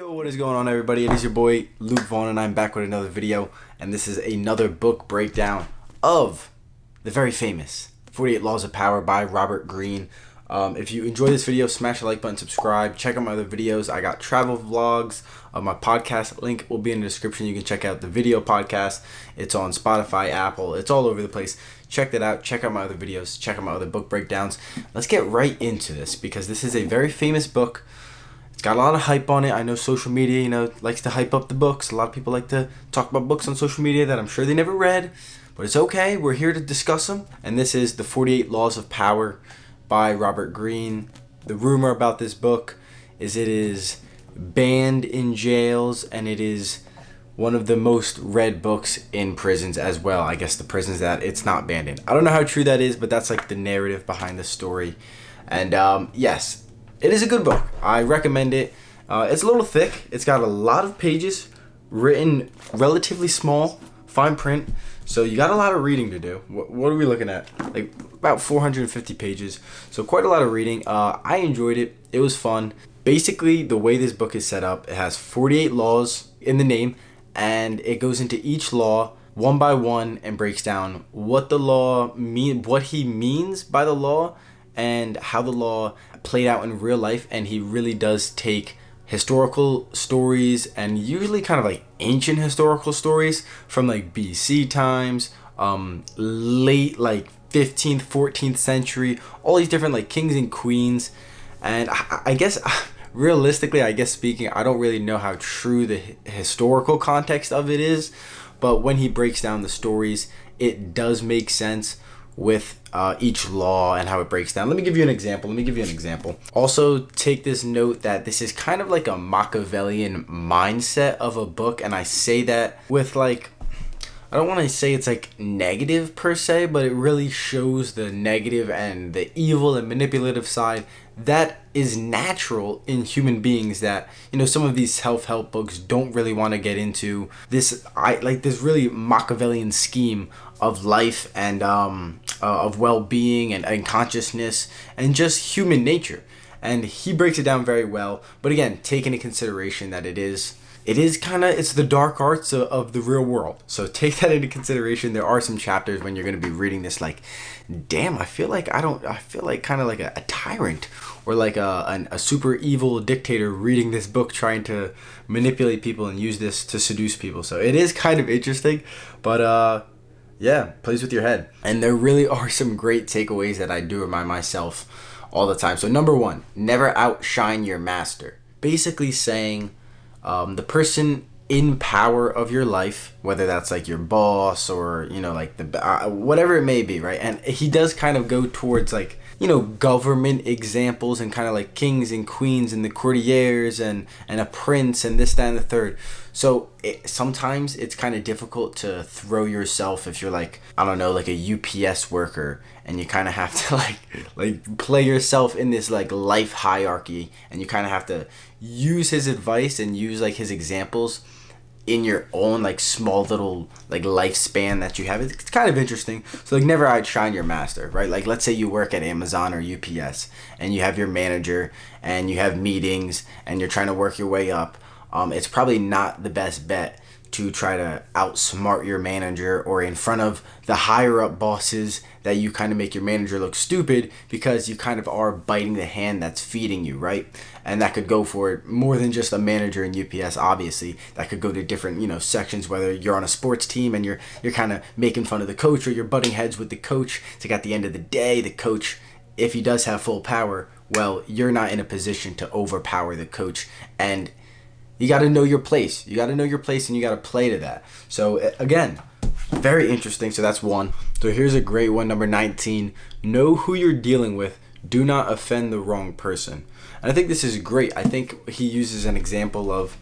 Yo, what is going on, everybody? It is your boy Luke Vaughan, and I'm back with another video, and this is another book breakdown of the very famous 48 Laws of Power by Robert Greene. If you enjoy this video, smash the like button, subscribe, check out my other videos. I got travel vlogs. My podcast link will be in the description. You can check out the video podcast. It's on Spotify, Apple. It's all over the place. Check that out. Check out my other videos. Check out my other book breakdowns. Let's get right into this because this is a very famous book. It's got a lot of hype on it. I know social media, likes to hype up the books. A lot of people like to talk about books on social media that I'm sure they never read. But it's okay. We're here to discuss them. And this is The 48 Laws of Power by Robert Greene. The rumor about this book is it is banned in jails, and it is one of the most read books in prisons as well. I guess the prisons that it's not banned in. I don't know how true that is, but that's like the narrative behind the story. And yes, it is a good book. I recommend it. It's a little thick. It's got a lot of pages, written relatively small, fine print. So you got a lot of reading to do. What are we looking at? Like about 450 pages. So quite a lot of reading. I enjoyed it. It was fun. Basically, the way this book is set up, it has 48 laws in the name, and it goes into each law one by one and breaks down what the law what he means by the law, and how the law played out in real life. And he really does take historical stories, and usually kind of like ancient historical stories from like BC times, late like 15th, 14th century, all these different like kings and queens. And I guess realistically, speaking, I don't really know how true the historical context of it is, but when he breaks down the stories, it does make sense with each law and how it breaks down. Let me give you an example. Also, take this note that this is kind of like a Machiavellian mindset of a book, and I say that with like, I don't want to say it's like negative per se, but it really shows the negative and the evil and manipulative side that is natural in human beings, that some of these self-help books don't really want to get into. This this really Machiavellian scheme of life and of well-being and consciousness and just human nature. And he breaks it down very well, but again, take into consideration that it's the dark arts of the real world. So take that into consideration. There are some chapters when you're going to be reading this like, damn, I feel like kind of like a tyrant, or like a super evil dictator reading this book, trying to manipulate people and use this to seduce people. So it is kind of interesting, but yeah, plays with your head. And there really are some great takeaways that I do remind myself all the time. So number one, never outshine your master. Basically saying, the person in power of your life, whether that's like your boss or like the whatever it may be, right? And he does kind of go towards like government examples and kind of like kings and queens and the courtiers and a prince and this, that, and the third. So sometimes it's kind of difficult to throw yourself if you're like, I don't know, like a UPS worker, and you kind of have to like play yourself in this like life hierarchy, and you kind of have to use his advice and use like his examples in your own like small little like lifespan that you have. It's kind of interesting. So like, never outshine your master, right? Like, let's say you work at Amazon or UPS, and you have your manager and you have meetings and you're trying to work your way up. It's probably not the best bet to try to outsmart your manager, or in front of the higher up bosses, that you kind of make your manager look stupid, because you kind of are biting the hand that's feeding you, right? And that could go for more than just a manager in UPS, obviously. That could go to different, sections, whether you're on a sports team and you're kind of making fun of the coach, or you're butting heads with the coach. It's like, at the end of the day, the coach, if he does have full power, well, you're not in a position to overpower the coach. And you got to know your place. You got to know your place, and you got to play to that. So again, very interesting. So that's one. So here's a great one, number 19. Know who you're dealing with. Do not offend the wrong person. And I think this is great. I think he uses an example of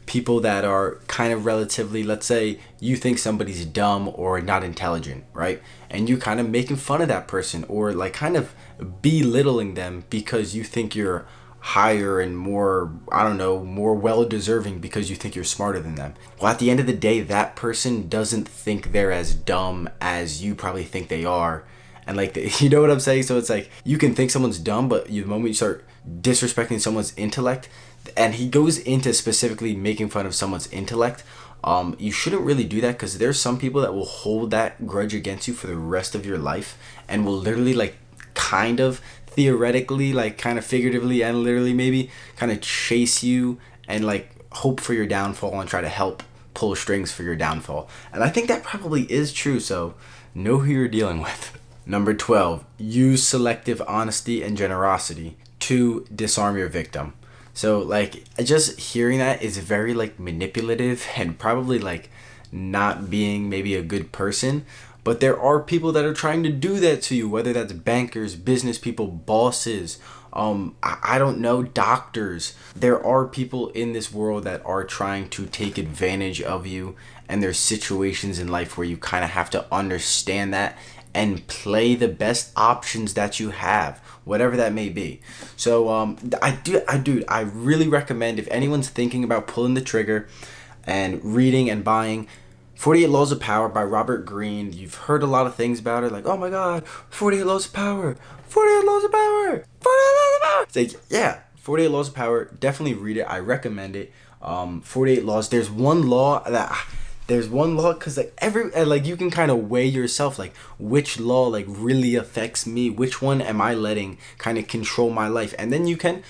people that are kind of relatively, let's say you think somebody's dumb or not intelligent, right? And you kind of making fun of that person, or like kind of belittling them because you think you're higher and more, I don't know, more well-deserving because you think you're smarter than them. Well, at the end of the day, that person doesn't think they're as dumb as you probably think they are. And like, you know what I'm saying? So it's like, you can think someone's dumb, but the moment you start disrespecting someone's intellect, and he goes into specifically making fun of someone's intellect. You shouldn't really do that, because there's some people that will hold that grudge against you for the rest of your life and will literally, like, kind of theoretically, like, kind of figuratively and literally maybe kind of chase you and, like, hope for your downfall and try to help pull strings for your downfall. And I think that probably is true, so know who you're dealing with. Number 12, use selective honesty and generosity to disarm your victim. So, like, just hearing that is very, like, manipulative and probably, like, not being maybe a good person. But there are people that are trying to do that to you, whether that's bankers, business people, bosses, I don't know, doctors. There are people in this world that are trying to take advantage of you, and there's situations in life where you kind of have to understand that and play the best options that you have, whatever that may be. So I really recommend, if anyone's thinking about pulling the trigger and reading and buying 48 Laws of Power by Robert Greene. You've heard a lot of things about it, like, oh my god, 48 Laws of Power, 48 Laws of Power, 48 Laws of Power. It's like, yeah, 48 Laws of Power, definitely read it. I recommend it. 48 Laws. There's one law, because like you can kind of weigh yourself, like, which law like really affects me, which one am I letting kind of control my life, and then you can,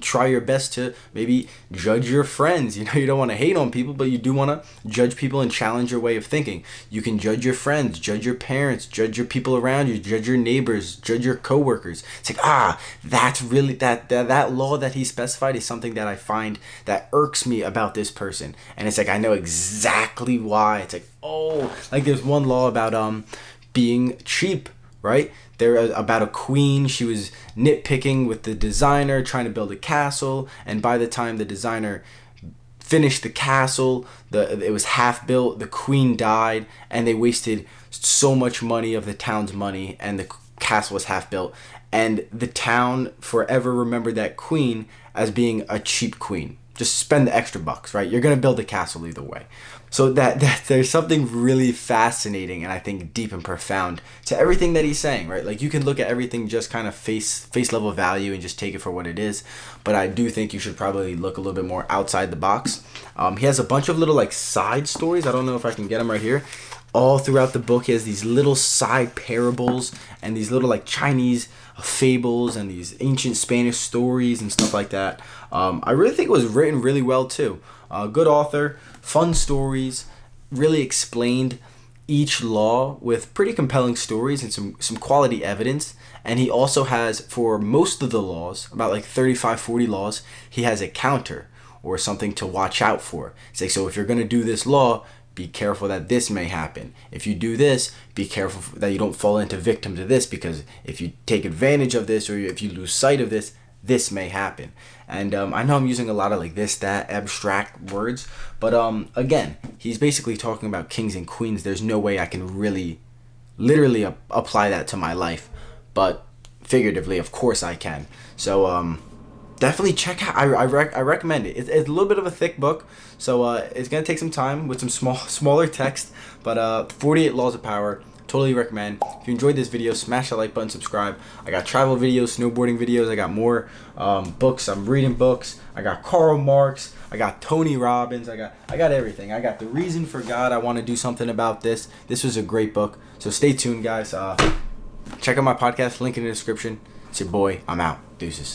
try your best to maybe judge your friends. You don't want to hate on people, but you do want to judge people and challenge your way of thinking. You can judge your friends, judge your parents, judge your people around you, judge your neighbors, judge your coworkers. It's like, that's really that law that he specified is something that I find that irks me about this person, and it's like, I know exactly why. It's like, like there's one law about being cheap, right? There about a queen. She was nitpicking with the designer trying to build a castle, and by the time the designer finished the castle, it was half built, the queen died, and they wasted so much money of the town's money, and the castle was half built, and the town forever remembered that queen as being a cheap queen. Just spend the extra bucks, right? You're gonna build a castle either way. So that there's something really fascinating and I think deep and profound to everything that he's saying, right? Like, you can look at everything just kind of face level value and just take it for what it is, but I do think you should probably look a little bit more outside the box. He has a bunch of little, like, side stories. I don't know if I can get them right here. All throughout the book, he has these little side parables and these little, like, Chinese fables and these ancient Spanish stories and stuff like that. I really think it was written really well too. Good author, fun stories, really explained each law with pretty compelling stories and some quality evidence. And he also has, for most of the laws, about like 35, 40 laws, he has a counter or something to watch out for. It's like, so if you're going to do this law, be careful that this may happen. If you do this, be careful that you don't fall into victim to this, because if you take advantage of this or if you lose sight of this, this may happen. And I know I'm using a lot of like this, that, abstract words, but again, he's basically talking about kings and queens. There's no way I can really, literally apply that to my life, but figuratively, of course I can. So definitely check out. I recommend it. It's a little bit of a thick book, so it's gonna take some time with some smaller text. But 48 Laws of Power, totally recommend. If you enjoyed this video, smash that like button, subscribe. I got travel videos, snowboarding videos. I got more books. I'm reading books. I got Karl Marx. I got Tony Robbins. I got everything. I got The Reason for God. I want to do something about this. This was a great book. So stay tuned, guys. Check out my podcast. Link in the description. It's your boy. I'm out. Deuces.